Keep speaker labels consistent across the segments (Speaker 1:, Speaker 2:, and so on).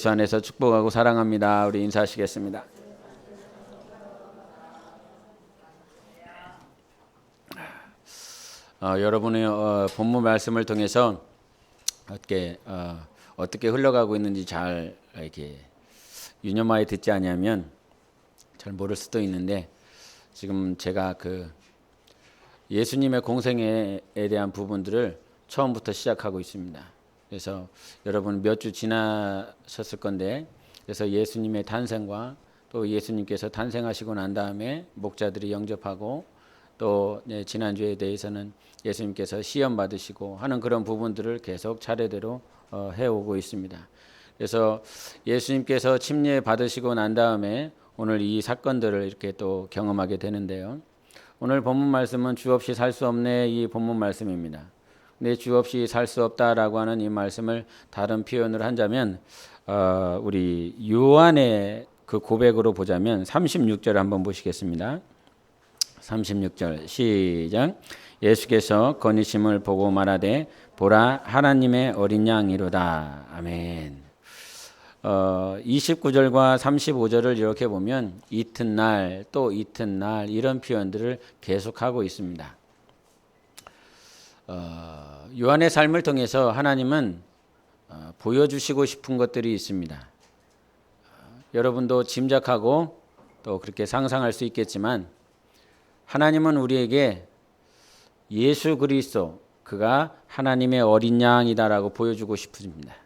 Speaker 1: 예수 안에서 축복하고 사랑합니다. 우리 인사하시겠습니다. 여러분의 본문 말씀을 통해서 어떻게 흘러가고 있는지 잘 이렇게 유념하여 듣지 않으면 잘 모를 수도 있는데, 지금 제가 예수님의 공생애에 대한 부분들을 처음부터 시작하고 있습니다. 그래서 여러분 몇 주 지나셨을 건데, 그래서 예수님의 탄생과 또 예수님께서 탄생하시고 난 다음에 목자들이 영접하고, 또 지난주에 대해서는 예수님께서 시험 받으시고 하는 그런 부분들을 계속 차례대로 해오고 있습니다. 그래서 예수님께서 침례 받으시고 난 다음에 오늘 이 사건들을 이렇게 또 경험하게 되는데요. 오늘 본문 말씀은 주 없이 살 수 없네, 이 본문 말씀입니다. 근데 주 없이 살 수 없다라고 하는 이 말씀을 다른 표현을 한다면, 우리 요한의 그 고백으로 보자면 36절 한번 보시겠습니다. 36절 시작. 예수께서 건의심을 보고 말하되 보라 하나님의 어린 양이로다. 아멘. 29절과 35절을 이렇게 보면 이튿날 또 이튿날 이런 표현들을 계속하고 있습니다. 요한의 삶을 통해서 하나님은 보여주시고 싶은 것들이 있습니다. 여러분도 짐작하고 또 그렇게 상상할 수 있겠지만, 하나님은 우리에게 예수 그리스도, 그가 하나님의 어린 양이다라고 보여주고 싶으십니다.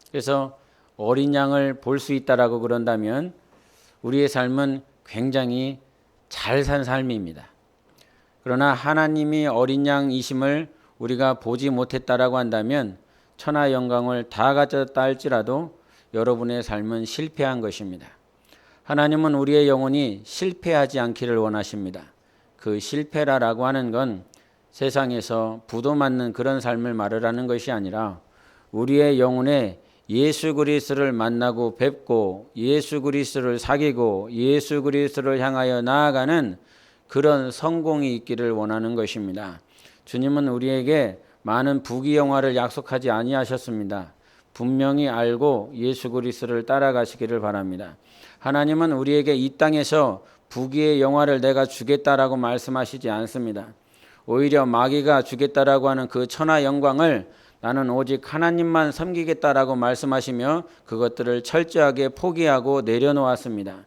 Speaker 1: 그래서 어린 양을 볼 수 있다라고 그런다면 우리의 삶은 굉장히 잘 산 삶입니다. 그러나 하나님이 어린 양이심을 우리가 보지 못했다라고 한다면 천하 영광을 다 가졌다 할지라도 여러분의 삶은 실패한 것입니다. 하나님은 우리의 영혼이 실패하지 않기를 원하십니다. 그 실패라고 하는 건 세상에서 부도 맞는 그런 삶을 말하는 것이 아니라, 우리의 영혼에 예수 그리스도를 만나고 뵙고 예수 그리스도를 사귀고 예수 그리스도를 향하여 나아가는 그런 성공이 있기를 원하는 것입니다. 주님은 우리에게 많은 부귀영화를 약속하지 아니하셨습니다. 분명히 알고 예수 그리스도를 따라가시기를 바랍니다. 하나님은 우리에게 이 땅에서 부귀의 영화를 내가 주겠다라고 말씀하시지 않습니다. 오히려 마귀가 주겠다라고 하는 그 천하 영광을 나는 오직 하나님만 섬기겠다라고 말씀하시며 그것들을 철저하게 포기하고 내려놓았습니다.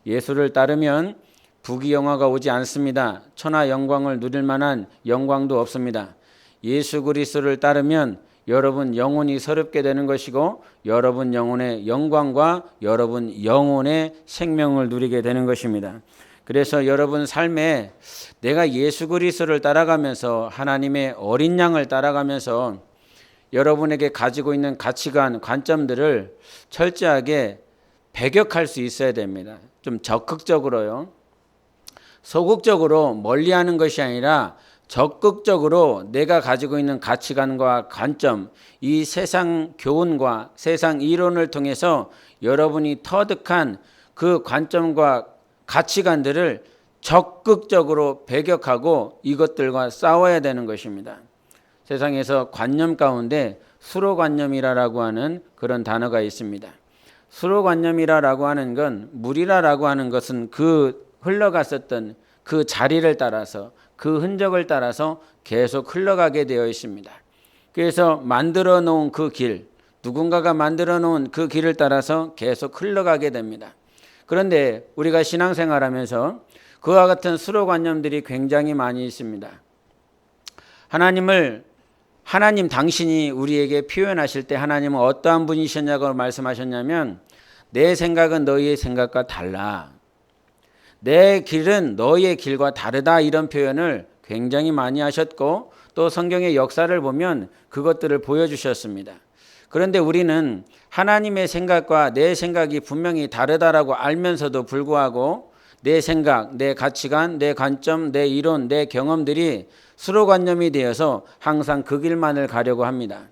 Speaker 1: 예수를 따르면 부귀영화가 오지 않습니다. 천하 영광을 누릴 만한 영광도 없습니다. 예수 그리스도를 따르면 여러분 영혼이 서럽게 되는 것이고, 여러분 영혼의 영광과 여러분 영혼의 생명을 누리게 되는 것입니다. 그래서 여러분 삶에 내가 예수 그리스도를 따라가면서 하나님의 어린 양을 따라가면서 여러분에게 가지고 있는 가치관, 관점들을 철저하게 배격할 수 있어야 됩니다. 좀 적극적으로요. 소극적으로 멀리하는 것이 아니라 적극적으로 내가 가지고 있는 가치관과 관점, 이 세상 교훈과 세상 이론을 통해서 여러분이 터득한 그 관점과 가치관들을 적극적으로 배격하고 이것들과 싸워야 되는 것입니다. 세상에서 관념 가운데 수로관념이라고 하는 그런 단어가 있습니다. 수로관념이라고 하는 건, 물이라고 하는 것은 그 흘러갔었던 그 자리를 따라서, 그 흔적을 따라서 계속 흘러가게 되어 있습니다. 그래서 만들어 놓은 그 길, 누군가가 만들어 놓은 그 길을 따라서 계속 흘러가게 됩니다. 그런데 우리가 신앙생활하면서 그와 같은 수로관념들이 굉장히 많이 있습니다. 하나님 당신이 우리에게 표현하실 때 하나님은 어떠한 분이셨냐고 말씀하셨냐면, 내 생각은 너희의 생각과 달라, 내 길은 너희의 길과 다르다, 이런 표현을 굉장히 많이 하셨고, 또 성경의 역사를 보면 그것들을 보여주셨습니다. 그런데 우리는 하나님의 생각과 내 생각이 분명히 다르다라고 알면서도 불구하고 내 생각, 내 가치관, 내 관점, 내 이론, 내 경험들이 수로관념이 되어서 항상 그 길만을 가려고 합니다.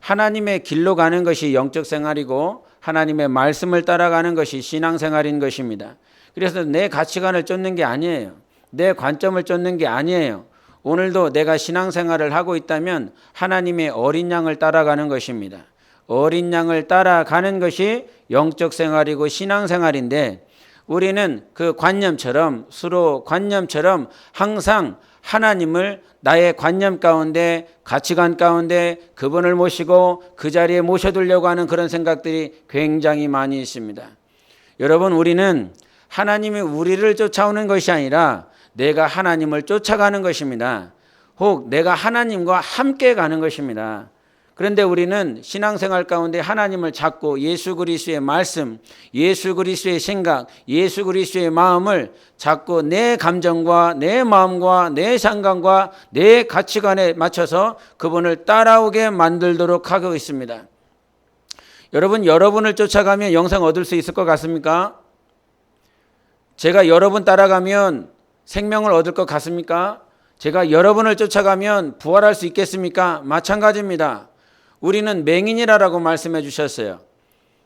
Speaker 1: 하나님의 길로 가는 것이 영적 생활이고 하나님의 말씀을 따라가는 것이 신앙생활인 것입니다. 그래서 내 가치관을 쫓는 게 아니에요. 내 관점을 쫓는 게 아니에요. 오늘도 내가 신앙생활을 하고 있다면 하나님의 어린 양을 따라가는 것입니다. 어린 양을 따라가는 것이 영적 생활이고 신앙생활인데, 우리는 그 관념처럼, 수로 관념처럼 항상 하나님을 나의 관념 가운데, 가치관 가운데 그분을 모시고 그 자리에 모셔두려고 하는 그런 생각들이 굉장히 많이 있습니다. 여러분, 우리는 하나님이 우리를 쫓아오는 것이 아니라 내가 하나님을 쫓아가는 것입니다. 혹 내가 하나님과 함께 가는 것입니다. 그런데 우리는 신앙생활 가운데 하나님을 찾고 예수 그리스도의 말씀, 예수 그리스도의 생각, 예수 그리스도의 마음을 자꾸 내 감정과 내 마음과 내 상관과 내 가치관에 맞춰서 그분을 따라오게 만들도록 하고 있습니다. 여러분, 여러분을 쫓아가면 영생 얻을 수 있을 것 같습니까? 제가 여러분 따라가면 생명을 얻을 것 같습니까? 제가 여러분을 쫓아가면 부활할 수 있겠습니까? 마찬가지입니다. 우리는 맹인이라고 말씀해 주셨어요.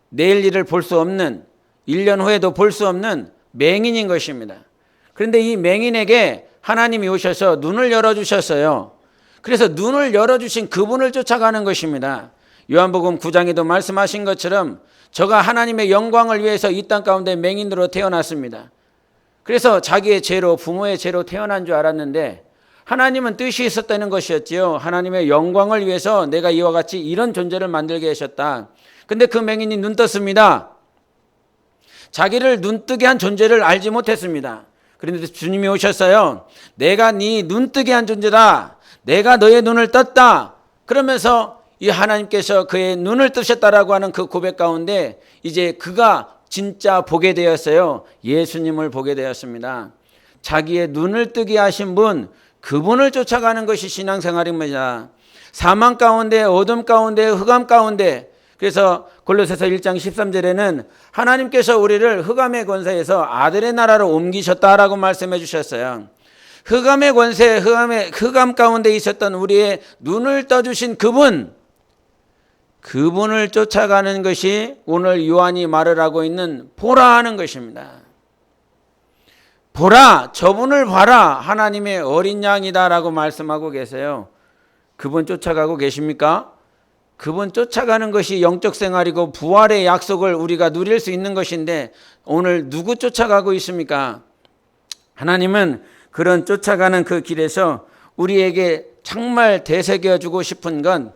Speaker 1: 내일 일을 볼 수 없는, 1년 후에도 볼 수 없는 맹인인 것입니다. 그런데 이 맹인에게 하나님이 오셔서 눈을 열어주셨어요. 그래서 눈을 열어주신 그분을 쫓아가는 것입니다. 요한복음 9장에도 말씀하신 것처럼 저가 하나님의 영광을 위해서 이 땅 가운데 맹인으로 태어났습니다. 그래서 자기의 죄로, 부모의 죄로 태어난 줄 알았는데 하나님은 뜻이 있었다는 것이었지요. 하나님의 영광을 위해서 내가 이와 같이 이런 존재를 만들게 하셨다. 근데 그 맹인이 눈 떴습니다. 자기를 눈뜨게 한 존재를 알지 못했습니다. 그런데 주님이 오셨어요. 내가 네 눈뜨게 한 존재다. 내가 너의 눈을 떴다. 그러면서 이 하나님께서 그의 눈을 뜨셨다라고 하는 그 고백 가운데 이제 그가 진짜 보게 되었어요. 예수님을 보게 되었습니다. 자기의 눈을 뜨게 하신 분, 그분을 쫓아가는 것이 신앙생활입니다. 사망 가운데, 어둠 가운데, 흑암 가운데. 그래서 골로새서 1장 13절에는 하나님께서 우리를 흑암의 권세에서 아들의 나라로 옮기셨다라고 말씀해 주셨어요. 흑암의 권세, 흑암 가운데 있었던 우리의 눈을 떠주신 그분을 쫓아가는 것이 오늘 요한이 말을 하고 있는 보라 하는 것입니다. 보라, 저분을 봐라. 하나님의 어린 양이다라고 말씀하고 계세요. 그분 쫓아가고 계십니까? 그분 쫓아가는 것이 영적 생활이고 부활의 약속을 우리가 누릴 수 있는 것인데 오늘 누구 쫓아가고 있습니까? 하나님은 그런 쫓아가는 그 길에서 우리에게 정말 되새겨주고 싶은 건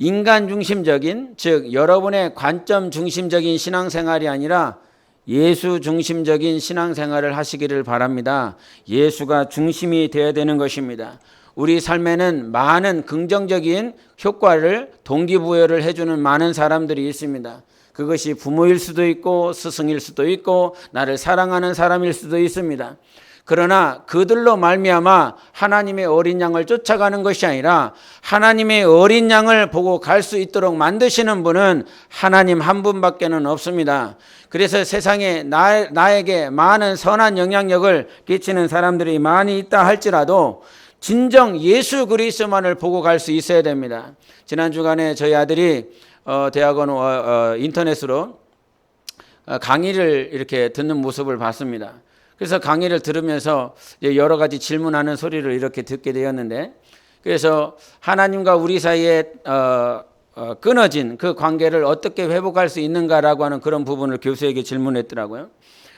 Speaker 1: 인간 중심적인, 즉 여러분의 관점 중심적인 신앙생활이 아니라 예수 중심적인 신앙생활을 하시기를 바랍니다. 예수가 중심이 되어야 되는 것입니다. 우리 삶에는 많은 긍정적인 효과를 동기부여를 해주는 많은 사람들이 있습니다. 그것이 부모일 수도 있고 스승일 수도 있고 나를 사랑하는 사람일 수도 있습니다. 그러나 그들로 말미암아 하나님의 어린 양을 쫓아가는 것이 아니라 하나님의 어린 양을 보고 갈 수 있도록 만드시는 분은 하나님 한 분밖에는 없습니다. 그래서 세상에 나에게 많은 선한 영향력을 끼치는 사람들이 많이 있다 할지라도 진정 예수 그리스도만을 보고 갈 수 있어야 됩니다. 지난 주간에 저희 아들이 대학원 인터넷으로 강의를 이렇게 듣는 모습을 봤습니다. 그래서 강의를 들으면서 여러 가지 질문하는 소리를 이렇게 듣게 되었는데, 그래서 하나님과 우리 사이에 끊어진 그 관계를 어떻게 회복할 수 있는가라고 하는 그런 부분을 교수에게 질문했더라고요.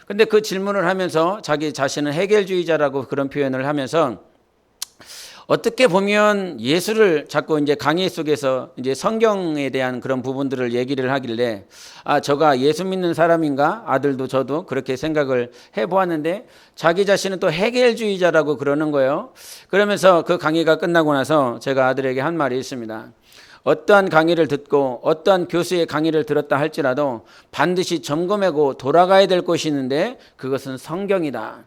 Speaker 1: 근데 그 질문을 하면서 자기 자신은 해결주의자라고 그런 표현을 하면서 어떻게 보면 예수를 자꾸 이제 강의 속에서 이제 성경에 대한 그런 부분들을 얘기를 하길래 저가 예수 믿는 사람인가? 아들도 저도 그렇게 생각을 해보았는데 자기 자신은 또 해결주의자라고 그러는 거예요. 그러면서 그 강의가 끝나고 나서 제가 아들에게 한 말이 있습니다. 어떠한 강의를 듣고 어떠한 교수의 강의를 들었다 할지라도 반드시 점검하고 돌아가야 될 것이 있는데 그것은 성경이다.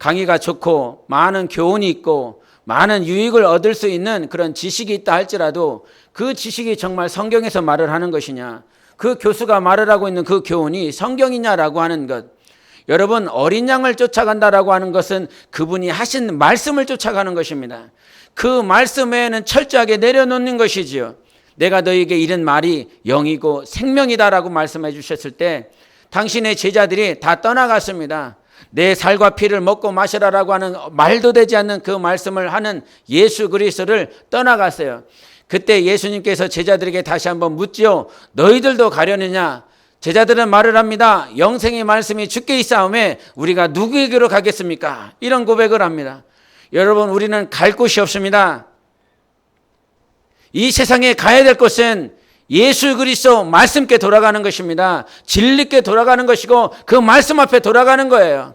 Speaker 1: 강의가 좋고 많은 교훈이 있고 많은 유익을 얻을 수 있는 그런 지식이 있다 할지라도 그 지식이 정말 성경에서 말을 하는 것이냐, 그 교수가 말을 하고 있는 그 교훈이 성경이냐라고 하는 것. 여러분, 어린 양을 쫓아간다라고 하는 것은 그분이 하신 말씀을 쫓아가는 것입니다. 그 말씀 외에는 철저하게 내려놓는 것이지요. 내가 너에게 이런 말이 영이고 생명이다라고 말씀해 주셨을 때 당신의 제자들이 다 떠나갔습니다. 내 살과 피를 먹고 마시라라고 하는 말도 되지 않는 그 말씀을 하는 예수 그리스도를 떠나갔어요. 그때 예수님께서 제자들에게 다시 한번 묻지요. 너희들도 가려느냐? 제자들은 말을 합니다. 영생의 말씀이 주께 있사오매 우리가 누구에게로 가겠습니까? 이런 고백을 합니다. 여러분, 우리는 갈 곳이 없습니다. 이 세상에 가야 될 곳은 예수 그리스도 말씀께 돌아가는 것입니다. 진리께 돌아가는 것이고 그 말씀 앞에 돌아가는 거예요.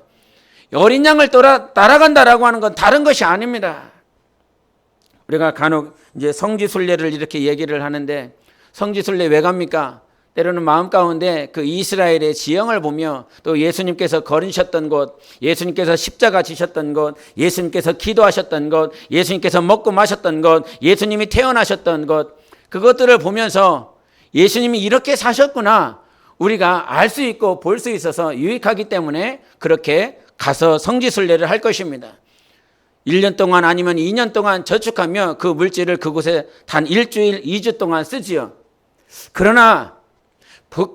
Speaker 1: 어린 양을 따라간다라고 하는 건 다른 것이 아닙니다. 우리가 간혹 이제 성지순례를 이렇게 얘기를 하는데, 성지순례 왜 갑니까? 때로는 마음 가운데 그 이스라엘의 지형을 보며 또 예수님께서 걸으셨던 곳, 예수님께서 십자가 지셨던 곳, 예수님께서 기도하셨던 곳, 예수님께서 먹고 마셨던 곳, 예수님이 태어나셨던 곳, 그것들을 보면서 예수님이 이렇게 사셨구나 우리가 알 수 있고 볼 수 있어서 유익하기 때문에 그렇게 가서 성지순례를 할 것입니다. 1년 동안 아니면 2년 동안 저축하며 그 물질을 그곳에 단 일주일, 2주 동안 쓰지요. 그러나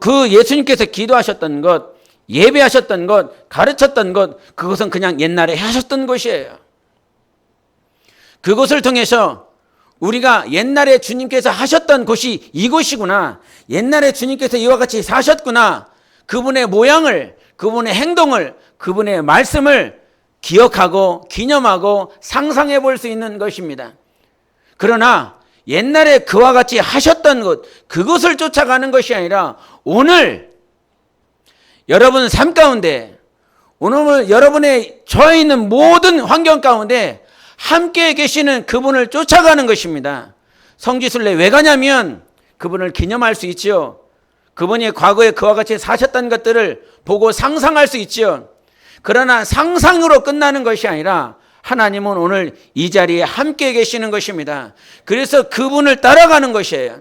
Speaker 1: 그 예수님께서 기도하셨던 것, 예배하셨던 것, 가르쳤던 것, 그것은 그냥 옛날에 하셨던 것이에요. 그것을 통해서 우리가 옛날에 주님께서 하셨던 곳이 이곳이구나, 옛날에 주님께서 이와 같이 사셨구나, 그분의 모양을, 그분의 행동을, 그분의 말씀을 기억하고 기념하고 상상해 볼 수 있는 것입니다. 그러나 옛날에 그와 같이 하셨던 것, 그것을 쫓아가는 것이 아니라 오늘 여러분 삶 가운데, 오늘 여러분의 처해 있는 모든 환경 가운데 함께 계시는 그분을 쫓아가는 것입니다. 성지순례 왜 가냐면 그분을 기념할 수 있지요. 그분이 과거에 그와 같이 사셨던 것들을 보고 상상할 수 있지요. 그러나 상상으로 끝나는 것이 아니라 하나님은 오늘 이 자리에 함께 계시는 것입니다. 그래서 그분을 따라가는 것이에요.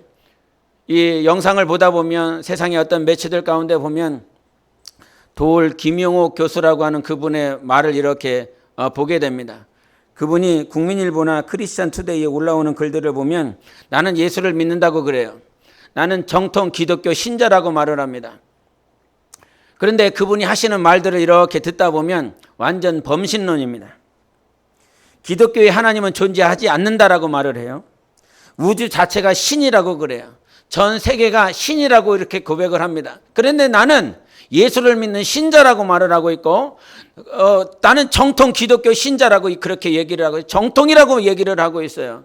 Speaker 1: 이 영상을 보다 보면 세상의 어떤 매체들 가운데 보면 도올 김용옥 교수라고 하는 그분의 말을 이렇게 보게 됩니다. 그분이 국민일보나 크리스찬 투데이에 올라오는 글들을 보면 나는 예수를 믿는다고 그래요. 나는 정통 기독교 신자라고 말을 합니다. 그런데 그분이 하시는 말들을 이렇게 듣다 보면 완전 범신론입니다. 기독교의 하나님은 존재하지 않는다라고 말을 해요. 우주 자체가 신이라고 그래요. 전 세계가 신이라고 이렇게 고백을 합니다. 그런데 나는 예수를 믿는 신자라고 말을 하고 있고, 나는 정통 기독교 신자라고 그렇게 얘기를 하고, 정통이라고 얘기를 하고 있어요.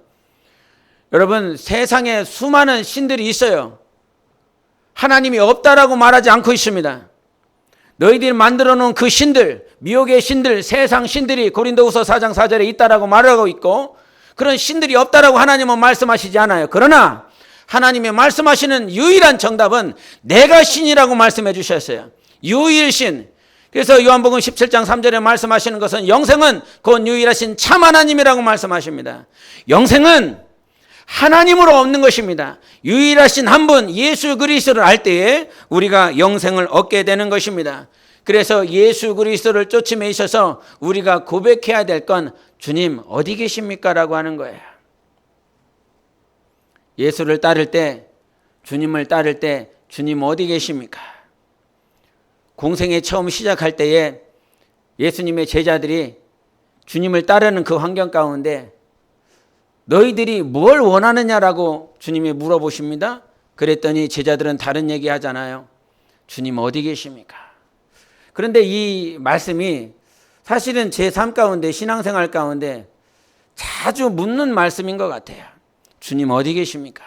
Speaker 1: 여러분, 세상에 수많은 신들이 있어요. 하나님이 없다라고 말하지 않고 있습니다. 너희들이 만들어 놓은 그 신들, 미혹의 신들, 세상 신들이 고린도후서 4장 4절에 있다라고 말하고 있고, 그런 신들이 없다라고 하나님은 말씀하시지 않아요. 그러나 하나님이 말씀하시는 유일한 정답은 내가 신이라고 말씀해 주셨어요. 유일신. 그래서 요한복음 17장 3절에 말씀하시는 것은 영생은 곧 유일하신 참 하나님이라고 말씀하십니다. 영생은 하나님으로 얻는 것입니다. 유일하신 한 분 예수 그리스도를 알 때에 우리가 영생을 얻게 되는 것입니다. 그래서 예수 그리스도를 쫓음에 있어서 우리가 고백해야 될 건 주님 어디 계십니까? 라고 하는 거예요. 예수를 따를 때, 주님을 따를 때 주님 어디 계십니까? 공생에 처음 시작할 때에 예수님의 제자들이 주님을 따르는 그 환경 가운데 너희들이 뭘 원하느냐라고 주님이 물어보십니다. 그랬더니 제자들은 다른 얘기 하잖아요. 주님 어디 계십니까? 그런데 이 말씀이 사실은 제 삶 가운데, 신앙생활 가운데 자주 묻는 말씀인 것 같아요. 주님 어디 계십니까?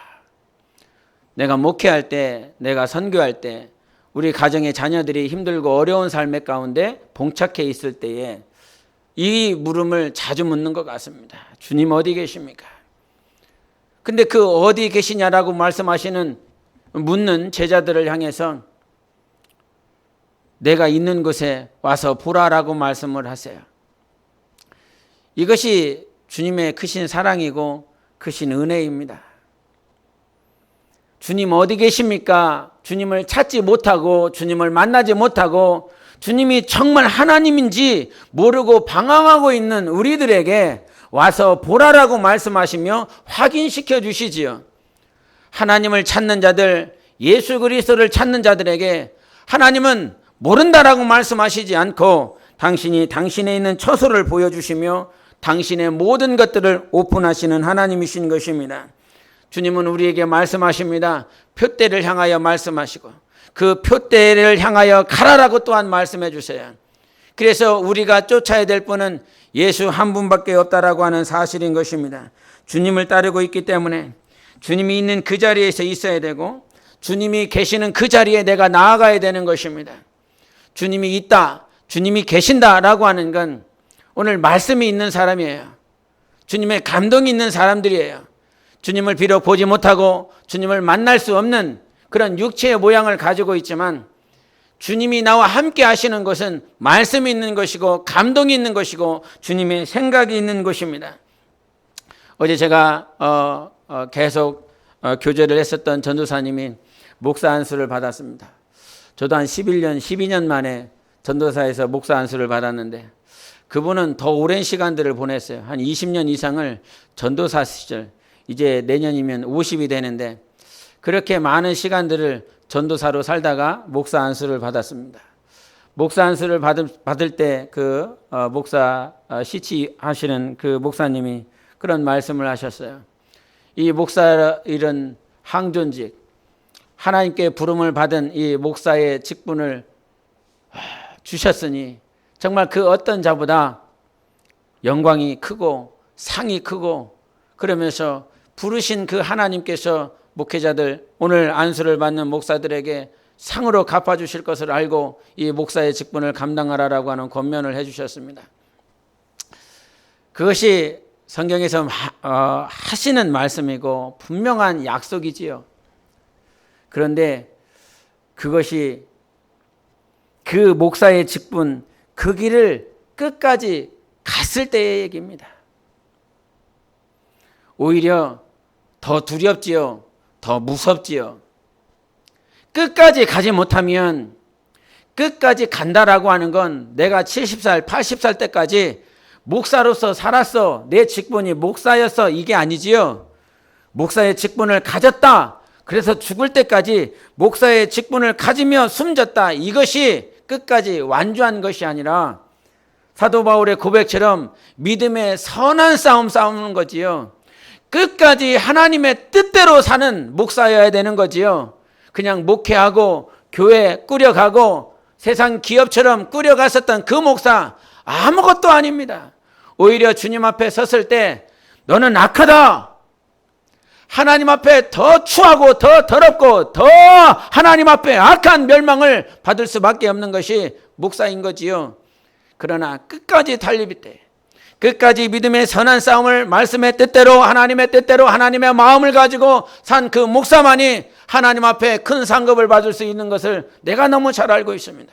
Speaker 1: 내가 목회할 때, 내가 선교할 때, 우리 가정의 자녀들이 힘들고 어려운 삶의 가운데 봉착해 있을 때에 이 물음을 자주 묻는 것 같습니다. 주님 어디 계십니까? 근데 그 어디 계시냐라고 말씀하시는, 묻는 제자들을 향해서 내가 있는 곳에 와서 보라라고 말씀을 하세요. 이것이 주님의 크신 사랑이고 크신 은혜입니다. 주님 어디 계십니까? 주님을 찾지 못하고 주님을 만나지 못하고 주님이 정말 하나님인지 모르고 방황하고 있는 우리들에게 와서 보라라고 말씀하시며 확인시켜 주시지요. 하나님을 찾는 자들, 예수 그리스도를 찾는 자들에게 하나님은 모른다라고 말씀하시지 않고 당신이 당신에 있는 처소를 보여주시며 당신의 모든 것들을 오픈하시는 하나님이신 것입니다. 주님은 우리에게 말씀하십니다. 표대를 향하여 말씀하시고 그 표대를 향하여 가라라고 또한 말씀해 주세요. 그래서 우리가 쫓아야 될 분은 예수 한 분밖에 없다라고 하는 사실인 것입니다. 주님을 따르고 있기 때문에 주님이 있는 그 자리에서 있어야 되고 주님이 계시는 그 자리에 내가 나아가야 되는 것입니다. 주님이 있다, 주님이 계신다라고 하는 건 오늘 말씀이 있는 사람이에요. 주님의 감동이 있는 사람들이에요. 주님을 비록 보지 못하고 주님을 만날 수 없는 그런 육체의 모양을 가지고 있지만 주님이 나와 함께 하시는 것은 말씀이 있는 것이고 감동이 있는 것이고 주님의 생각이 있는 것입니다. 어제 제가 계속 교제를 했었던 전도사님이 목사 안수를 받았습니다. 저도 한 11년, 12년 만에 전도사에서 목사 안수를 받았는데 그분은 더 오랜 시간들을 보냈어요. 한 20년 이상을 전도사 시절, 이제 내년이면 50이 되는데 그렇게 많은 시간들을 전도사로 살다가 목사 안수를 받았습니다. 목사 안수를 받을 때 그 목사 시치하시는 그 목사님이 그런 말씀을 하셨어요. 이 목사 이런 항존직, 하나님께 부름을 받은 이 목사의 직분을 주셨으니 정말 그 어떤 자보다 영광이 크고 상이 크고 그러면서 부르신 그 하나님께서 목회자들 오늘 안수를 받는 목사들에게 상으로 갚아주실 것을 알고 이 목사의 직분을 감당하라라고 하는 권면을 해주셨습니다. 그것이 성경에서 하시는 말씀이고 분명한 약속이지요. 그런데 그것이 그 목사의 직분, 그 길을 끝까지 갔을 때의 얘기입니다. 오히려 더 두렵지요. 더 무섭지요. 끝까지 가지 못하면 끝까지 간다라고 하는 건 내가 70살, 80살 때까지 목사로서 살았어. 내 직분이 목사였어. 이게 아니지요. 목사의 직분을 가졌다. 그래서 죽을 때까지 목사의 직분을 가지며 숨졌다. 이것이 끝까지 완주한 것이 아니라 사도 바울의 고백처럼 믿음의 선한 싸움 싸우는 거지요. 끝까지 하나님의 뜻대로 사는 목사여야 되는 거지요. 그냥 목회하고 교회 꾸려가고 세상 기업처럼 꾸려갔었던 그 목사 아무것도 아닙니다. 오히려 주님 앞에 섰을 때 너는 악하다. 하나님 앞에 더 추하고 더 더럽고 더 하나님 앞에 악한 멸망을 받을 수밖에 없는 것이 목사인 거지요. 그러나 끝까지 달리비 때 끝까지 믿음의 선한 싸움을 말씀의 뜻대로 하나님의 뜻대로 하나님의 마음을 가지고 산 그 목사만이 하나님 앞에 큰 상급을 받을 수 있는 것을 내가 너무 잘 알고 있습니다.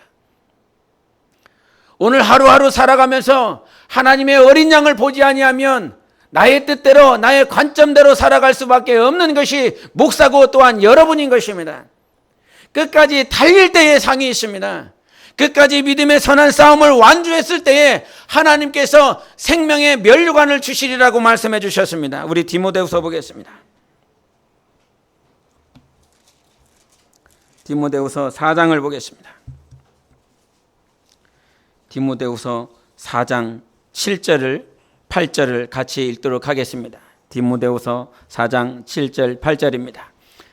Speaker 1: 오늘 하루하루 살아가면서 하나님의 어린 양을 보지 아니하면 나의 뜻대로 나의 관점대로 살아갈 수밖에 없는 것이 목사고 또한 여러분인 것입니다. 끝까지 달릴 때의 상이 있습니다. 끝까지 믿음의 선한 싸움을 완주했을 때에 하나님께서 생명의 면류관을 주시리라고 말씀해 주셨습니다. 우리 디모데후서 보겠습니다. 디모데후서 4장을 보겠습니다. 디모데후서 4장 7절을 8절을 같이 읽도록 하겠습니다. 디모데후서 4장 7절 8절입니다.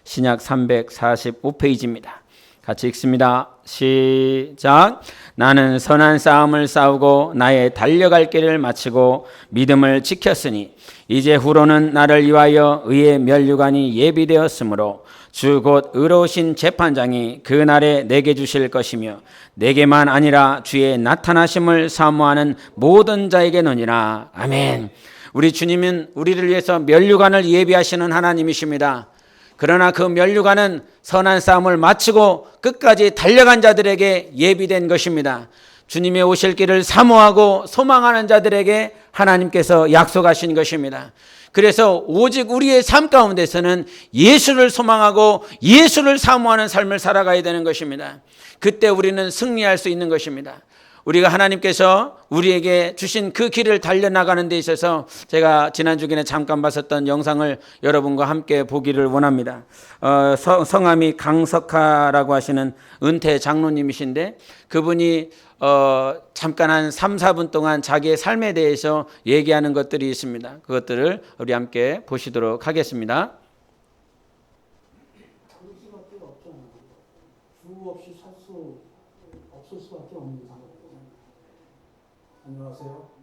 Speaker 1: 신약 345페이지입니다. 같이 읽습니다. 시작. 나는 선한 싸움을 싸우고 나의 달려갈 길을 마치고 믿음을 지켰으니 이제 후로는 나를 위하여 의의 면류관이 예비되었으므로 주 곧 의로우신 재판장이 그 날에 내게 주실 것이며 내게만 아니라 주의 나타나심을 사모하는 모든 자에게느니라. 아멘. 우리 주님은 우리를 위해서 면류관을 예비하시는 하나님이십니다. 그러나 그 면류관은 선한 싸움을 마치고 끝까지 달려간 자들에게 예비된 것입니다. 주님의 오실 길을 사모하고 소망하는 자들에게 하나님께서 약속하신 것입니다. 그래서 오직 우리의 삶 가운데서는 예수를 소망하고 예수를 사모하는 삶을 살아가야 되는 것입니다. 그때 우리는 승리할 수 있는 것입니다. 우리가 하나님께서 우리에게 주신 그 길을 달려나가는 데 있어서 제가 지난 주간에 잠깐 봤었던 영상을 여러분과 함께 보기를 원합니다. 성함이 강석하라고 하시는 은퇴 장로님이신데 그분이 잠깐 한 3, 4분 동안 자기의 삶에 대해서 얘기하는 것들이 있습니다. 그것들을 우리 함께 보시도록 하겠습니다.
Speaker 2: 주 없이 살 수 없을 수밖에 없는 상황. 안녕하세요.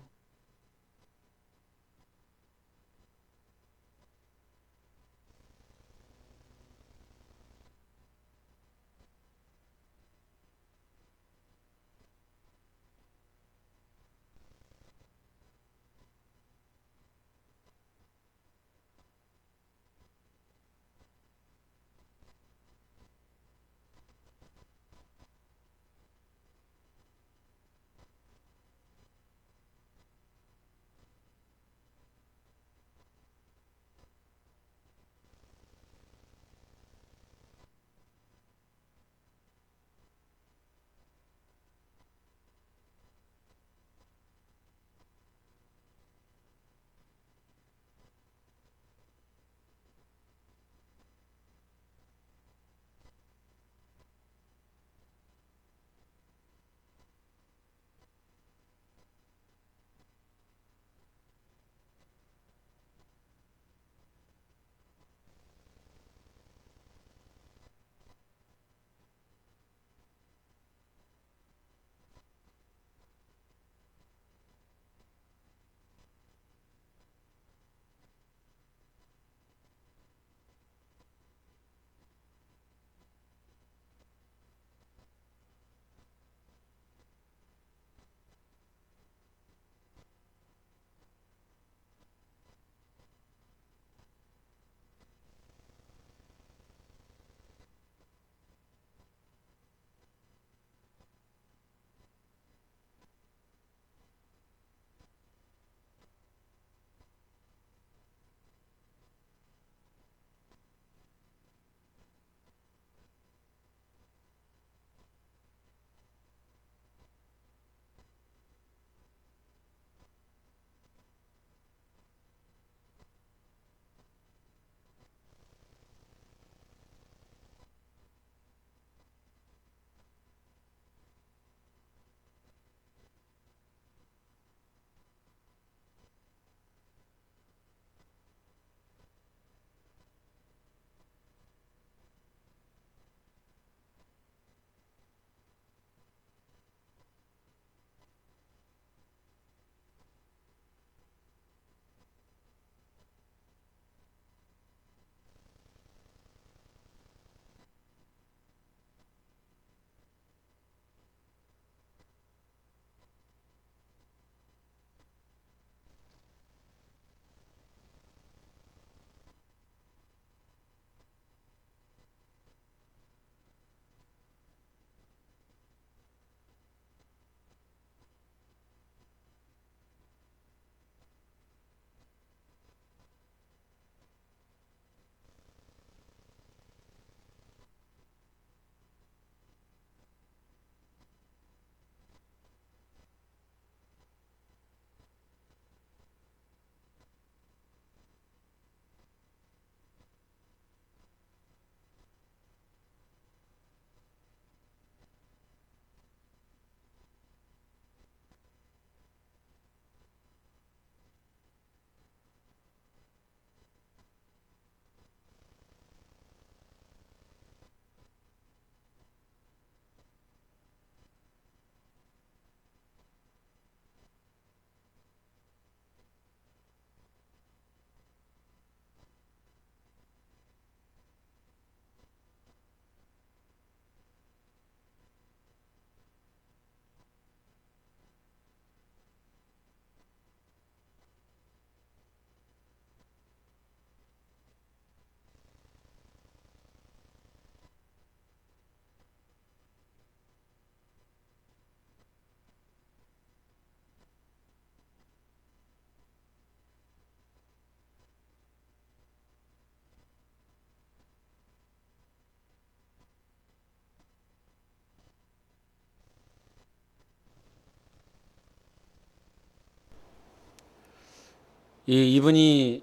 Speaker 1: 이분이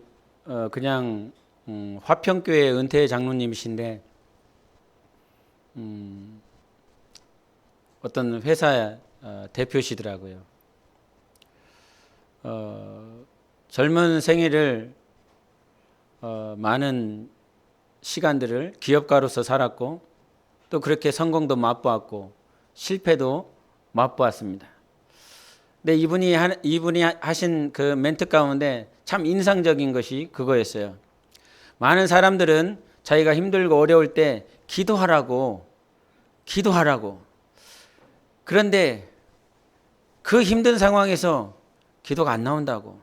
Speaker 1: 그냥 화평교회 은퇴 장로님이신데 어떤 회사 대표시더라고요. 젊은 생애를 많은 시간들을 기업가로서 살았고 또 그렇게 성공도 맛보았고 실패도 맛보았습니다. 근데 이분이 하신 그 멘트 가운데 참 인상적인 것이 그거였어요. 많은 사람들은 자기가 힘들고 어려울 때 기도하라고. 그런데 그 힘든 상황에서 기도가 안 나온다고.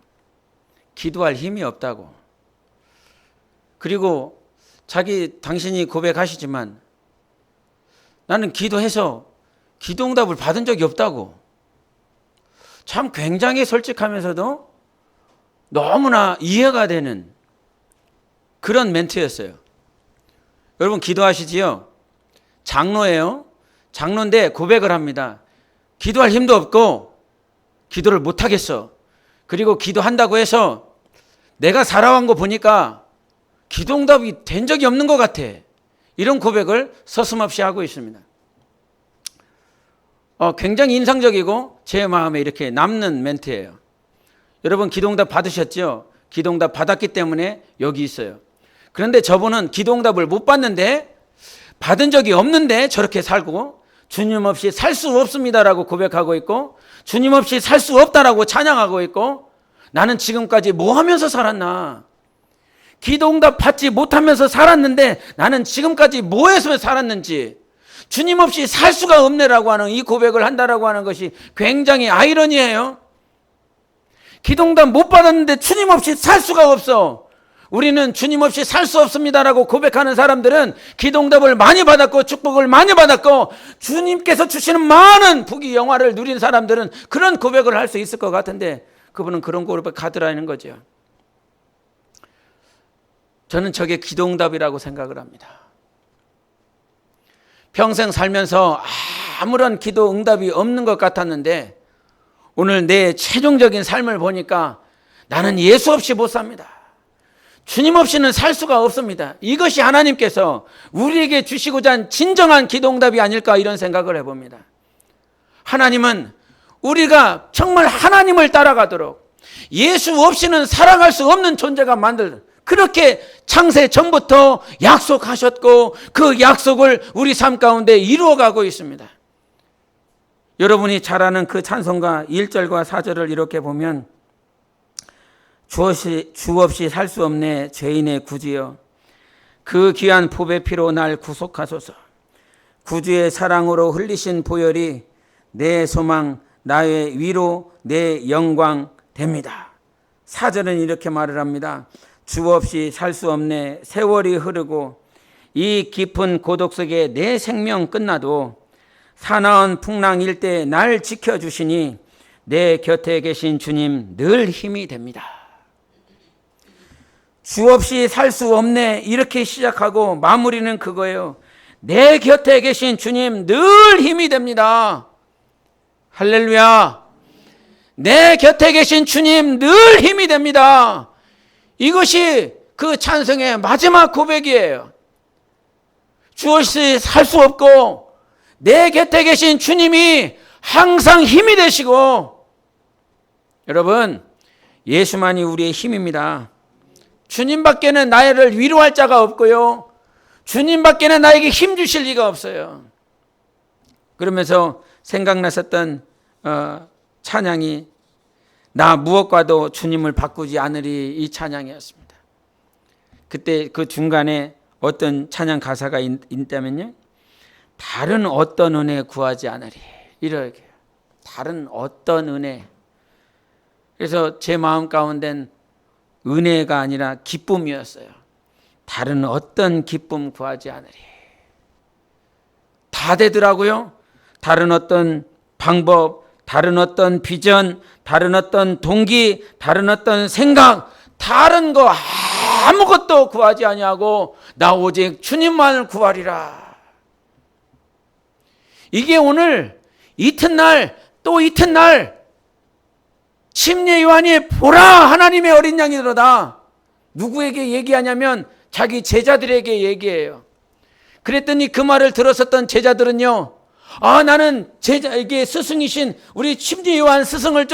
Speaker 1: 기도할 힘이 없다고. 그리고 당신이 고백하시지만 나는 기도해서 기도응답을 받은 적이 없다고. 참 굉장히 솔직하면서도 너무나 이해가 되는 그런 멘트였어요. 여러분 기도하시지요? 장로예요. 장로인데 고백을 합니다. 기도할 힘도 없고 기도를 못하겠어. 그리고 기도한다고 해서 내가 살아온 거 보니까 기도응답이 된 적이 없는 것 같아. 이런 고백을 서슴없이 하고 있습니다. 굉장히 인상적이고 제 마음에 이렇게 남는 멘트예요. 여러분 기도응답 받으셨죠? 기도응답 받았기 때문에 여기 있어요. 그런데 저분은 기도응답을 못 받는데 받은 적이 없는데 저렇게 살고 주님 없이 살 수 없습니다라고 고백하고 있고 주님 없이 살 수 없다라고 찬양하고 있고 나는 지금까지 뭐 하면서 살았나? 기도응답 받지 못하면서 살았는데 나는 지금까지 뭐 해서 살았는지 주님 없이 살 수가 없네라고 하는 이 고백을 한다라고 하는 것이 굉장히 아이러니해요. 기도응답 못 받았는데 주님 없이 살 수가 없어. 우리는 주님 없이 살 수 없습니다라고 고백하는 사람들은 기도응답을 많이 받았고 축복을 많이 받았고 주님께서 주시는 많은 부귀 영화를 누린 사람들은 그런 고백을 할 수 있을 것 같은데 그분은 그런 고백 하더라는 거죠. 저는 저게 기도응답이라고 생각을 합니다. 평생 살면서 아무런 기도응답이 없는 것 같았는데 오늘 내 최종적인 삶을 보니까 나는 예수 없이 못 삽니다. 주님 없이는 살 수가 없습니다. 이것이 하나님께서 우리에게 주시고자 한 진정한 기도응답이 아닐까 이런 생각을 해봅니다. 하나님은 우리가 정말 하나님을 따라가도록 예수 없이는 살아갈 수 없는 존재가 그렇게 창세 전부터 약속하셨고 그 약속을 우리 삶 가운데 이루어가고 있습니다. 여러분이 잘 아는 그 찬송가 1절과 4절을 이렇게 보면 주 없이 살 수 없네 죄인의 구주여 그 귀한 보배 피로 날 구속하소서 구주의 사랑으로 흘리신 보혈이 내 소망 나의 위로 내 영광 됩니다. 4절은 이렇게 말을 합니다. 주 없이 살 수 없네 세월이 흐르고 이 깊은 고독 속에 내 생명 끝나도 사나운 풍랑일 때 날 지켜주시니 내 곁에 계신 주님 늘 힘이 됩니다. 주 없이 살 수 없네 이렇게 시작하고 마무리는 그거예요. 내 곁에 계신 주님 늘 힘이 됩니다. 할렐루야. 내 곁에 계신 주님 늘 힘이 됩니다. 이것이 그 찬송의 마지막 고백이에요. 주 없이 살 수 없고 내 곁에 계신 주님이 항상 힘이 되시고 여러분 예수만이 우리의 힘입니다. 주님밖에는 나를 위로할 자가 없고요. 주님밖에는 나에게 힘 주실 리가 없어요. 그러면서 생각났었던 찬양이 나 무엇과도 주님을 바꾸지 않으리 이 찬양이었습니다. 그때 그 중간에 어떤 찬양 가사가 있다면요. 다른 어떤 은혜 구하지 않으리 이렇게 다른 어떤 은혜. 그래서 제 마음 가운데는 은혜가 아니라 기쁨이었어요. 다른 어떤 기쁨 구하지 않으리. 다 되더라고요. 다른 어떤 방법, 다른 어떤 비전, 다른 어떤 동기, 다른 어떤 생각, 다른 거 아무것도 구하지 아니하고 나 오직 주님만을 구하리라. 이게 오늘 이튿날 또 이튿날 침례 요한이 보라 하나님의 어린 양이로다. 누구에게 얘기하냐면 자기 제자들에게 얘기해요. 그랬더니 그 말을 들었었던 제자들은요, 나는 제자에게 스승이신 우리 침례 요한 스승을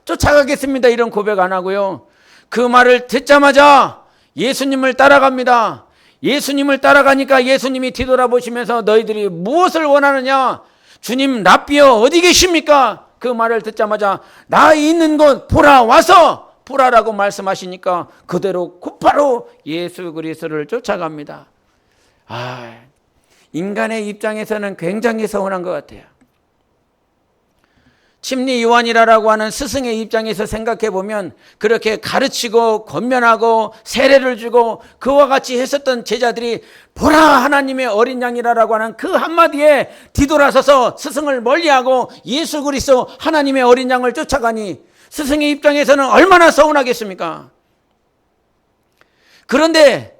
Speaker 1: 쫓아가겠습니다. 이런 고백 안 하고요. 그 말을 듣자마자 예수님을 따라갑니다. 예수님을 따라가니까 예수님이 뒤돌아보시면서 너희들이 무엇을 원하느냐? 주님 랍비여 어디 계십니까? 그 말을 듣자마자 나 있는 곳 보라, 와서 보라라고 말씀하시니까 그대로 곧바로 예수 그리스도를 쫓아갑니다. 인간의 입장에서는 굉장히 서운한 것 같아요. 침례 요한이라고 하는 스승의 입장에서 생각해 보면 그렇게 가르치고 권면하고 세례를 주고 그와 같이 했었던 제자들이 보라 하나님의 어린 양이라고 하는 그 한마디에 뒤돌아서서 스승을 멀리하고 예수 그리스도 하나님의 어린 양을 쫓아가니 스승의 입장에서는 얼마나 서운하겠습니까? 그런데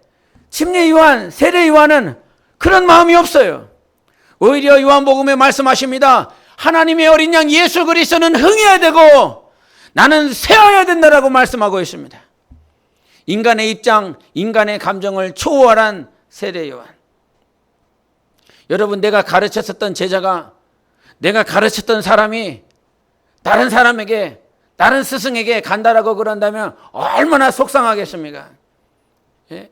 Speaker 1: 침례 요한, 세례 요한은 그런 마음이 없어요. 오히려 요한복음에 말씀하십니다. 하나님의 어린 양 예수 그리스도는 흥해야 되고 나는 세워야 된다라고 말씀하고 있습니다. 인간의 입장, 인간의 감정을 초월한 세례 요한. 여러분, 내가 가르쳤었던 제자가, 내가 가르쳤던 사람이 다른 사람에게, 다른 스승에게 간다라고 그런다면 얼마나 속상하겠습니까? 예?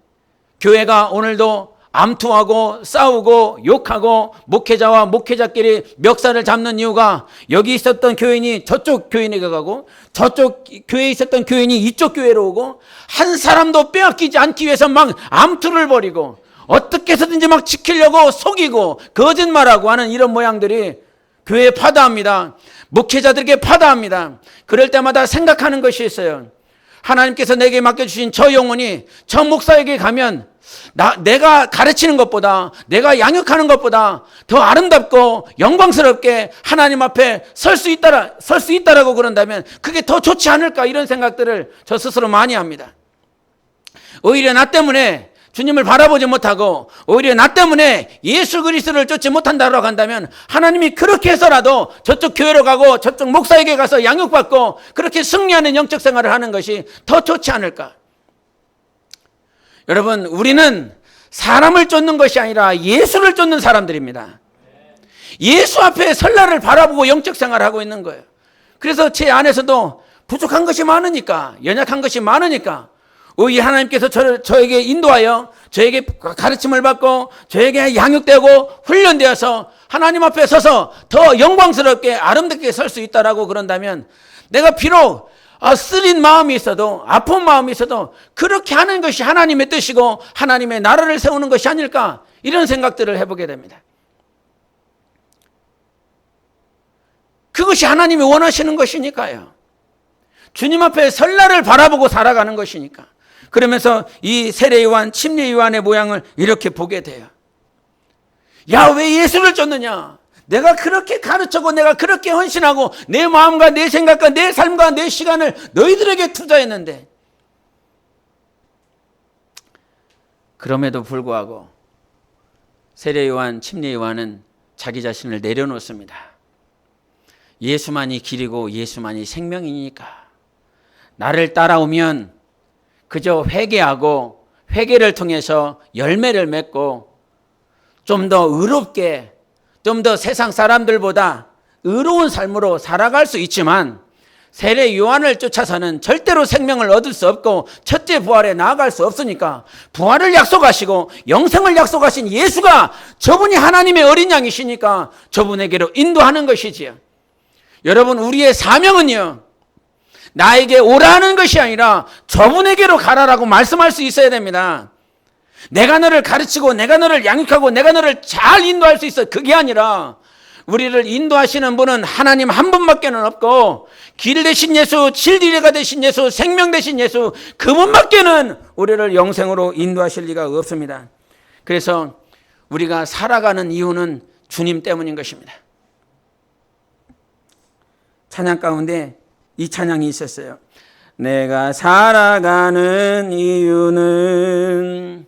Speaker 1: 교회가 오늘도 암투하고 싸우고 욕하고 목회자와 목회자끼리 멱살을 잡는 이유가 여기 있었던 교인이 저쪽 교인에게 가고 저쪽 교회에 있었던 교인이 이쪽 교회로 오고 한 사람도 빼앗기지 않기 위해서 막 암투를 벌이고 어떻게 해서든지 막 지키려고 속이고 거짓말하고 하는 이런 모양들이 교회에 파다합니다. 목회자들에게 파다합니다. 그럴 때마다 생각하는 것이 있어요. 하나님께서 내게 맡겨주신 저 영혼이 저 목사에게 가면 내가 가르치는 것보다, 내가 양육하는 것보다 더 아름답고 영광스럽게 하나님 앞에 설 수 있다라고 그런다면 그게 더 좋지 않을까, 이런 생각들을 저 스스로 많이 합니다. 오히려 나 때문에 주님을 바라보지 못하고 오히려 나 때문에 예수 그리스도를 쫓지 못한다라고 한다면 하나님이 그렇게 해서라도 저쪽 교회로 가고 저쪽 목사에게 가서 양육받고 그렇게 승리하는 영적 생활을 하는 것이 더 좋지 않을까. 여러분, 우리는 사람을 쫓는 것이 아니라 예수를 쫓는 사람들입니다. 예수 앞에 설날을 바라보고 영적 생활을 하고 있는 거예요. 그래서 제 안에서도 부족한 것이 많으니까, 연약한 것이 많으니까 오히려 하나님께서 저에게 인도하여 저에게 가르침을 받고 저에게 양육되고 훈련되어서 하나님 앞에 서서 더 영광스럽게 아름답게 설 수 있다라고 그런다면 내가 비록 쓰린 마음이 있어도, 아픈 마음이 있어도 그렇게 하는 것이 하나님의 뜻이고 하나님의 나라를 세우는 것이 아닐까, 이런 생각들을 해보게 됩니다. 그것이 하나님이 원하시는 것이니까요. 주님 앞에 설날을 바라보고 살아가는 것이니까. 그러면서 이 세례 요한, 침례 요한의 모양을 이렇게 보게 돼요. 야, 왜 예수를 쫓느냐? 내가 그렇게 가르치고 내가 그렇게 헌신하고 내 마음과 내 생각과 내 삶과 내 시간을 너희들에게 투자했는데, 그럼에도 불구하고 세례 요한, 침례 요한은 자기 자신을 내려놓습니다. 예수만이 길이고 예수만이 생명이니까 나를 따라오면 그저 회개하고 회개를 통해서 열매를 맺고 좀 더 의롭게, 좀 더 세상 사람들보다 의로운 삶으로 살아갈 수 있지만 세례 요한을 쫓아서는 절대로 생명을 얻을 수 없고 첫째 부활에 나아갈 수 없으니까 부활을 약속하시고 영생을 약속하신 예수가, 저분이 하나님의 어린 양이시니까 저분에게로 인도하는 것이지요. 여러분, 우리의 사명은요, 나에게 오라는 것이 아니라 저분에게로 가라라고 말씀할 수 있어야 됩니다. 내가 너를 가르치고 내가 너를 양육하고 내가 너를 잘 인도할 수 있어, 그게 아니라 우리를 인도하시는 분은 하나님 한 분밖에는 없고 길 되신 예수, 진리가 되신 예수, 생명 되신 예수, 그분밖에는 우리를 영생으로 인도하실 리가 없습니다. 그래서 우리가 살아가는 이유는 주님 때문인 것입니다. 찬양 가운데 이 찬양이 있었어요. 내가 살아가는 이유는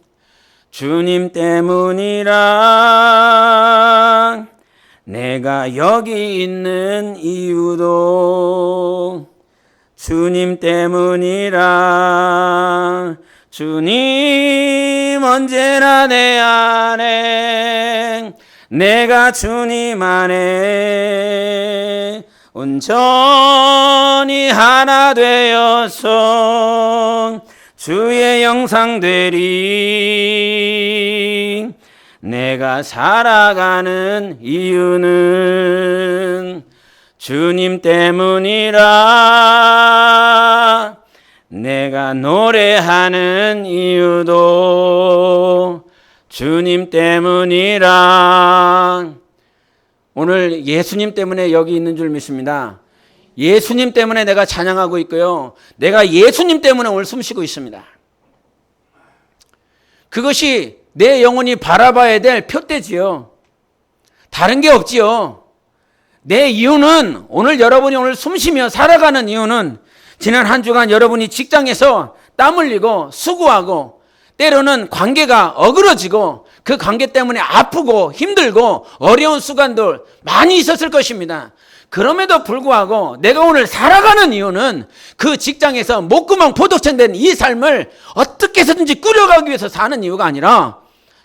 Speaker 1: 주님 때문이라, 내가 여기 있는 이유도 주님 때문이라. 주님 언제나 내 안에, 내가 주님 안에 온전히 하나 되어서 주의 영상 되리. 내가 살아가는 이유는 주님 때문이라. 내가 노래하는 이유도 주님 때문이라. 오늘 예수님 때문에 여기 있는 줄 믿습니다. 예수님 때문에 내가 찬양하고 있고요. 내가 예수님 때문에 오늘 숨쉬고 있습니다. 그것이 내 영혼이 바라봐야 될 표대지요. 다른 게 없지요. 내 이유는, 오늘 여러분이 오늘 숨쉬며 살아가는 이유는 지난 한 주간 여러분이 직장에서 땀 흘리고 수고하고 때로는 관계가 어그러지고 그 관계 때문에 아프고 힘들고 어려운 순간들 많이 있었을 것입니다. 그럼에도 불구하고 내가 오늘 살아가는 이유는 그 직장에서 목구멍 포도청 된 이 삶을 어떻게 해서든지 꾸려가기 위해서 사는 이유가 아니라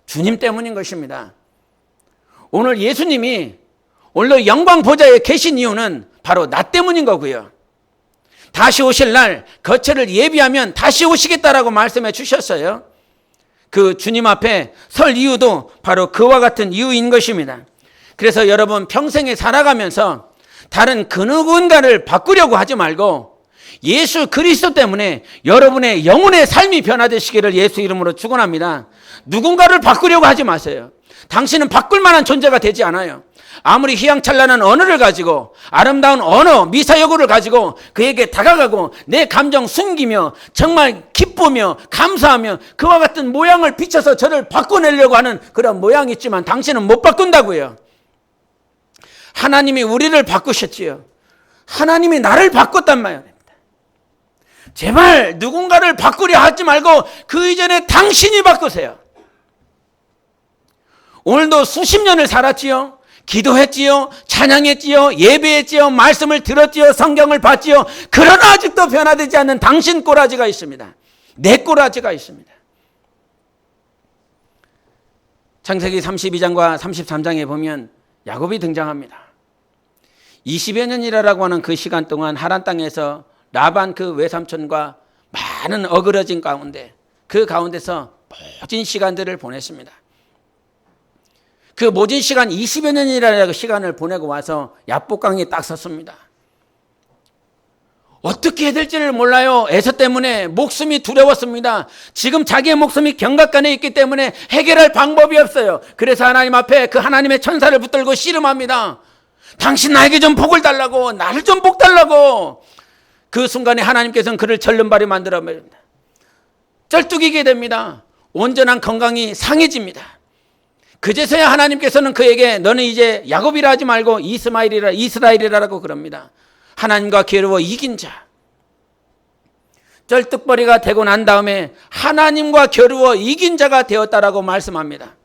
Speaker 1: 주님 때문인 것입니다. 오늘 예수님이 오늘도 영광 보좌에 계신 이유는 바로 나 때문인 거고요. 다시 오실 날 거처를 예비하면 다시 오시겠다라고 말씀해 주셨어요. 그 주님 앞에 설 이유도 바로 그와 같은 이유인 것입니다. 그래서 여러분 평생에 살아가면서 다른 그 누군가를 바꾸려고 하지 말고 예수 그리스도 때문에 여러분의 영혼의 삶이 변화되시기를 예수 이름으로 축원합니다. 누군가를 바꾸려고 하지 마세요. 당신은 바꿀 만한 존재가 되지 않아요. 아무리 휘황찬란한 언어를 가지고 아름다운 언어, 미사여구를 가지고 그에게 다가가고 내 감정 숨기며 정말 기쁘며 감사하며 그와 같은 모양을 비춰서 저를 바꿔내려고 하는 그런 모양이 있지만 당신은 못 바꾼다고요. 하나님이 우리를 바꾸셨지요. 하나님이 나를 바꿨단 말입니다. 제발 누군가를 바꾸려 하지 말고 그 이전에 당신이 바꾸세요. 오늘도 수십 년을 살았지요. 기도했지요. 찬양했지요. 예배했지요. 말씀을 들었지요. 성경을 봤지요. 그러나 아직도 변화되지 않는 당신 꼬라지가 있습니다. 내 꼬라지가 있습니다. 창세기 32장과 33장에 보면 야곱이 등장합니다. 20여 년이라고 하는 그 시간 동안 하란 땅에서 라반 그 외삼촌과 많은 어그러진 가운데 그 가운데서 모진 시간들을 보냈습니다. 그 모진 시간 20여 년이라는 시간을 보내고 와서 야복강에 딱 섰습니다. 어떻게 해야 될지를 몰라요. 에서 때문에 목숨이 두려웠습니다. 지금 자기의 목숨이 경각간에 있기 때문에 해결할 방법이 없어요. 그래서 하나님 앞에 그 하나님의 천사를 붙들고 씨름합니다. 당신 나에게 좀 복을 달라고, 나를 좀 복 달라고. 그 순간에 하나님께서는 그를 절름발이 만들어버립니다. 쩔뚝이게 됩니다. 온전한 건강이 상해집니다. 그제서야 하나님께서는 그에게 너는 이제 야곱이라 하지 말고 이스라엘이라고 그럽니다. 하나님과 겨루어 이긴 자. 쩔뚝벌이가 되고 난 다음에 하나님과 겨루어 이긴 자가 되었다라고 말씀합니다.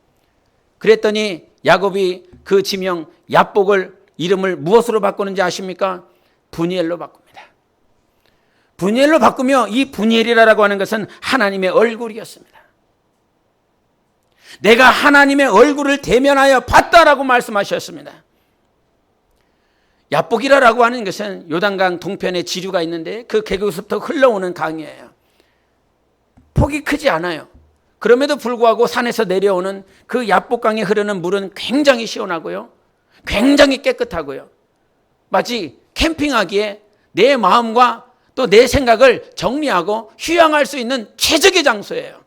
Speaker 1: 그랬더니 야곱이 그 지명 야복을 이름을 무엇으로 바꾸는지 아십니까? 분이엘로 바꿉니다. 분이엘로 바꾸며 이 분이엘이라고 하는 것은 하나님의 얼굴이었습니다. 내가 하나님의 얼굴을 대면하여 봤다라고 말씀하셨습니다. 야복이라고 하는 것은 요단강 동편에 지류가 있는데 그 계곡에서부터 흘러오는 강이에요. 폭이 크지 않아요. 그럼에도 불구하고 산에서 내려오는 그 야복강에 흐르는 물은 굉장히 시원하고요. 굉장히 깨끗하고요. 마치 캠핑하기에 내 마음과 또 내 생각을 정리하고 휴양할 수 있는 최적의 장소예요.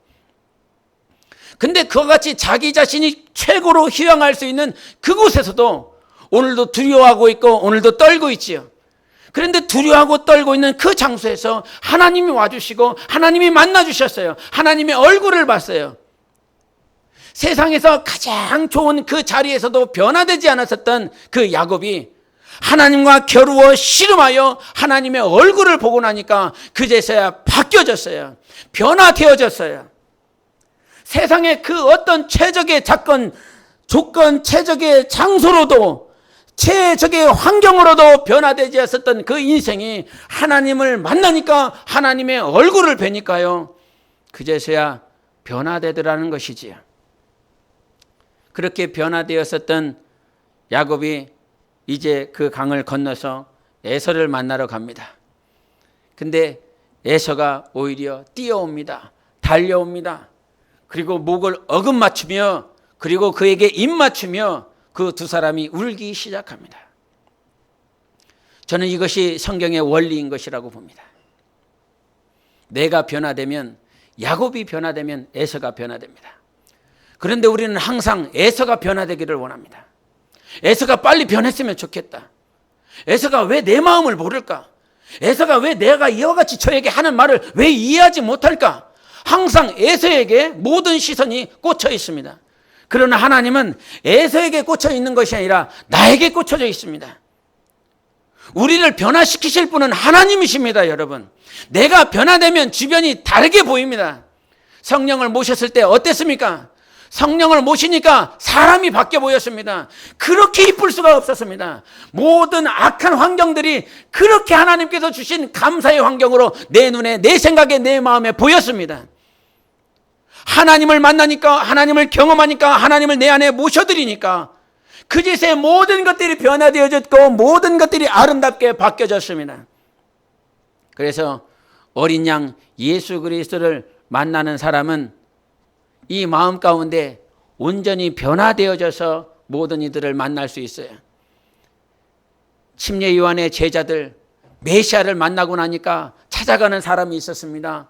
Speaker 1: 근데 그와 같이 자기 자신이 최고로 휴양할 수 있는 그곳에서도 오늘도 두려워하고 있고 오늘도 떨고 있지요. 그런데 두려워하고 떨고 있는 그 장소에서 하나님이 와주시고 하나님이 만나주셨어요. 하나님의 얼굴을 봤어요. 세상에서 가장 좋은 그 자리에서도 변화되지 않았었던 그 야곱이 하나님과 겨루어 씨름하여 하나님의 얼굴을 보고 나니까 그제서야 바뀌어졌어요. 변화되어졌어요. 세상의 그 어떤 최적의 조건, 최적의 장소로도 최적의 환경으로도 변화되지 않았던 그 인생이 하나님을 만나니까 하나님의 얼굴을 뵈니까요, 그제서야 변화되더라는 것이지요. 그렇게 변화되었었던 야곱이 이제 그 강을 건너서 에서를 만나러 갑니다. 근데 에서가 오히려 뛰어옵니다. 달려옵니다. 그리고 목을 어긋맞추며, 그리고 그에게 입 맞추며 그 두 사람이 울기 시작합니다. 저는 이것이 성경의 원리인 것이라고 봅니다. 내가 변화되면, 야곱이 변화되면 에서가 변화됩니다. 그런데 우리는 항상 에서가 변화되기를 원합니다. 에서가 빨리 변했으면 좋겠다. 에서가 왜 내 마음을 모를까? 에서가 왜 내가 이와 같이 저에게 하는 말을 왜 이해하지 못할까? 항상 에서에게 모든 시선이 꽂혀 있습니다. 그러나 하나님은 에서에게 꽂혀 있는 것이 아니라 나에게 꽂혀져 있습니다. 우리를 변화시키실 분은 하나님이십니다, 여러분. 내가 변화되면 주변이 다르게 보입니다. 성령을 모셨을 때 어땠습니까? 성령을 모시니까 사람이 바뀌어 보였습니다. 그렇게 이쁠 수가 없었습니다. 모든 악한 환경들이 그렇게 하나님께서 주신 감사의 환경으로 내 눈에, 내 생각에, 내 마음에 보였습니다. 하나님을 만나니까, 하나님을 경험하니까, 하나님을 내 안에 모셔드리니까 그제서야 모든 것들이 변화되어졌고 모든 것들이 아름답게 바뀌어졌습니다. 그래서 어린 양 예수 그리스도를 만나는 사람은 이 마음 가운데 온전히 변화되어져서 모든 이들을 만날 수 있어요. 침례 요한의 제자들 메시아를 만나고 나니까 찾아가는 사람이 있었습니다.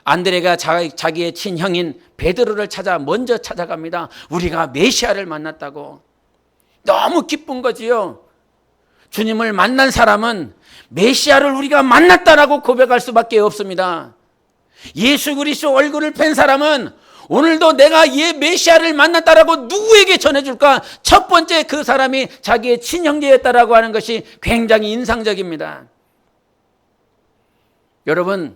Speaker 1: 안드레가 자기의 친형인 베드로를 먼저 찾아갑니다. 우리가 메시아를 만났다고. 너무 기쁜 거지요. 주님을 만난 사람은 메시아를 우리가 만났다라고 고백할 수밖에 없습니다. 예수 그리스도 얼굴을 뵌 사람은 오늘도 내가 메시아를 만났다라고 누구에게 전해줄까? 첫 번째 그 사람이 자기의 친형제였다라고 하는 것이 굉장히 인상적입니다. 여러분은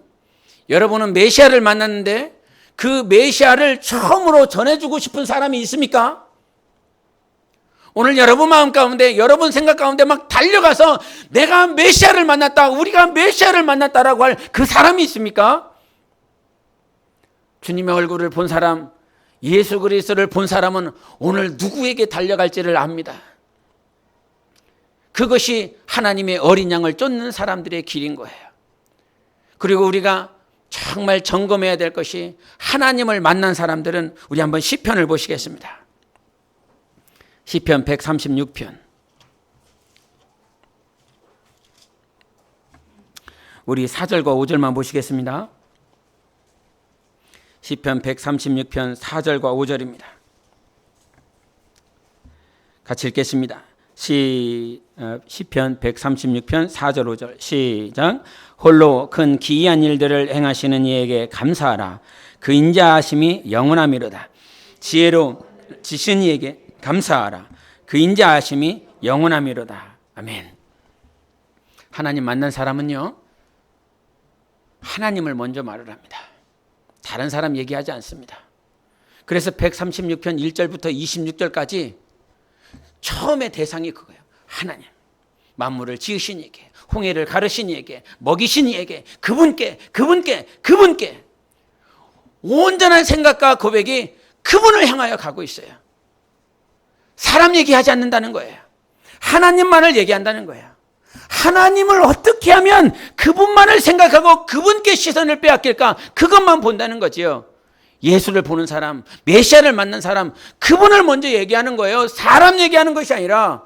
Speaker 1: 메시아를 만났는데 그 메시아를 처음으로 전해주고 싶은 사람이 있습니까? 오늘 여러분 마음 가운데, 여러분 생각 가운데 막 달려가서 내가 메시아를 만났다, 우리가 메시아를 만났다라고 할 그 사람이 있습니까? 주님의 얼굴을 본 사람, 예수 그리스도를 본 사람은 오늘 누구에게 달려갈지를 압니다. 그것이 하나님의 어린 양을 쫓는 사람들의 길인 거예요. 그리고 우리가 정말 점검해야 될 것이, 하나님을 만난 사람들은, 우리 한번 시편을 보시겠습니다. 시편 136편. 우리 4절과 5절만 보시겠습니다. 시편 136편 4절과 5절입니다. 같이 읽겠습니다. 시편 136편 4절 5절 시작. 홀로 큰 기이한 일들을 행하시는 이에게 감사하라. 그 인자하심이 영원하미로다. 지혜로 지신 이에게 감사하라. 그 인자하심이 영원하미로다. 아멘. 하나님 만난 사람은요, 하나님을 먼저 말을 합니다. 다른 사람 얘기하지 않습니다. 그래서 136편 1절부터 26절까지 처음에 대상이 그거예요. 하나님. 만물을 지으신 이에게, 홍해를 가르신 이에게, 먹이신 이에게, 그분께 온전한 생각과 고백이 그분을 향하여 가고 있어요. 사람 얘기하지 않는다는 거예요. 하나님만을 얘기한다는 거예요. 하나님을 어떻게 하면 그분만을 생각하고 그분께 시선을 빼앗길까? 그것만 본다는 거지요. 예수를 보는 사람, 메시아를 만난 사람, 그분을 먼저 얘기하는 거예요. 사람 얘기하는 것이 아니라,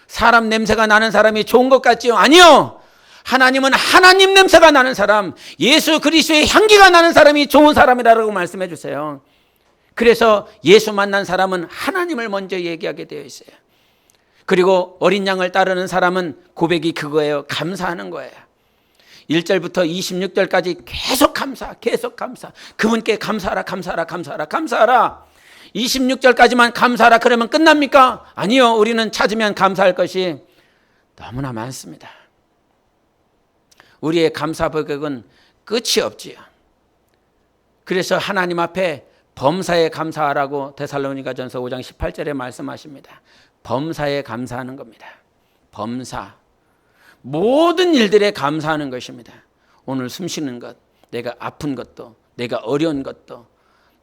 Speaker 1: 사람 냄새가 나는 사람이 좋은 것 같지요? 아니요. 하나님은 하나님 냄새가 나는 사람, 예수 그리스도의 향기가 나는 사람이 좋은 사람이라고 말씀해 주세요. 그래서 예수 만난 사람은 하나님을 먼저 얘기하게 되어 있어요. 그리고 어린 양을 따르는 사람은 고백이 그거예요. 감사하는 거예요. 1절부터 26절까지 계속 감사. 그분께 감사하라. 26절까지만 감사하라 그러면 끝납니까? 아니요. 우리는 찾으면 감사할 것이 너무나 많습니다. 우리의 감사 고백은 끝이 없지요. 그래서 하나님 앞에 범사에 감사하라고 데살로니가전서 5장 18절에 말씀하십니다. 범사에 감사하는 겁니다. 범사, 모든 일들에 감사하는 것입니다. 오늘 숨 쉬는 것, 내가 아픈 것도, 내가 어려운 것도,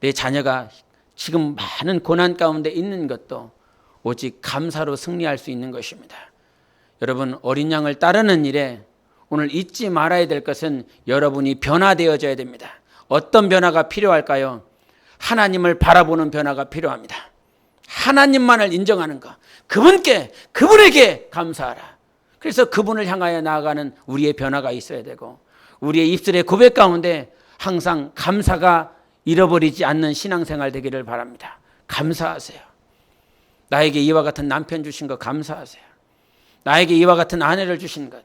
Speaker 1: 내 자녀가 지금 많은 고난 가운데 있는 것도 오직 감사로 승리할 수 있는 것입니다. 여러분, 어린 양을 따르는 일에 오늘 잊지 말아야 될 것은 여러분이 변화되어져야 됩니다. 어떤 변화가 필요할까요? 하나님을 바라보는 변화가 필요합니다. 하나님만을 인정하는 것, 그분에게 감사하라. 그래서 그분을 향하여 나아가는 우리의 변화가 있어야 되고, 우리의 입술의 고백 가운데 항상 감사가 잃어버리지 않는 신앙생활 되기를 바랍니다. 감사하세요. 나에게 이와 같은 남편 주신 것 감사하세요. 나에게 이와 같은 아내를 주신 것,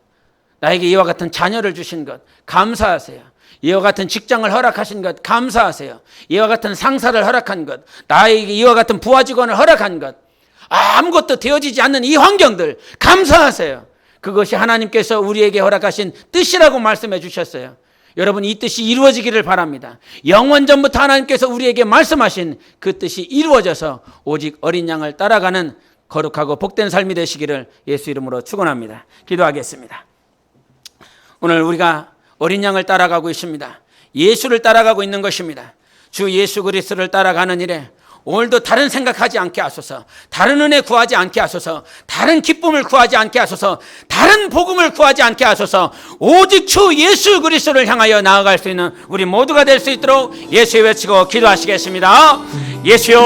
Speaker 1: 나에게 이와 같은 자녀를 주신 것 감사하세요. 이와 같은 직장을 허락하신 것 감사하세요. 이와 같은 상사를 허락한 것, 나에게 이와 같은 부하 직원을 허락한 것, 아무것도 되어지지 않는 이 환경들 감사하세요. 그것이 하나님께서 우리에게 허락하신 뜻이라고 말씀해 주셨어요. 여러분, 이 뜻이 이루어지기를 바랍니다. 영원전부터 하나님께서 우리에게 말씀하신 그 뜻이 이루어져서 오직 어린 양을 따라가는 거룩하고 복된 삶이 되시기를 예수 이름으로 축원합니다. 기도하겠습니다. 오늘 우리가 어린 양을 따라가고 있습니다. 예수를 따라가고 있는 것입니다. 주 예수 그리스도를 따라가는 일에 오늘도 다른 생각하지 않게 하소서, 다른 은혜 구하지 않게 하소서, 다른 기쁨을 구하지 않게 하소서, 다른 복음을 구하지 않게 하소서, 오직 주 예수 그리스도를 향하여 나아갈 수 있는 우리 모두가 될 수 있도록 예수의 외치고 기도하시겠습니다. 예수요.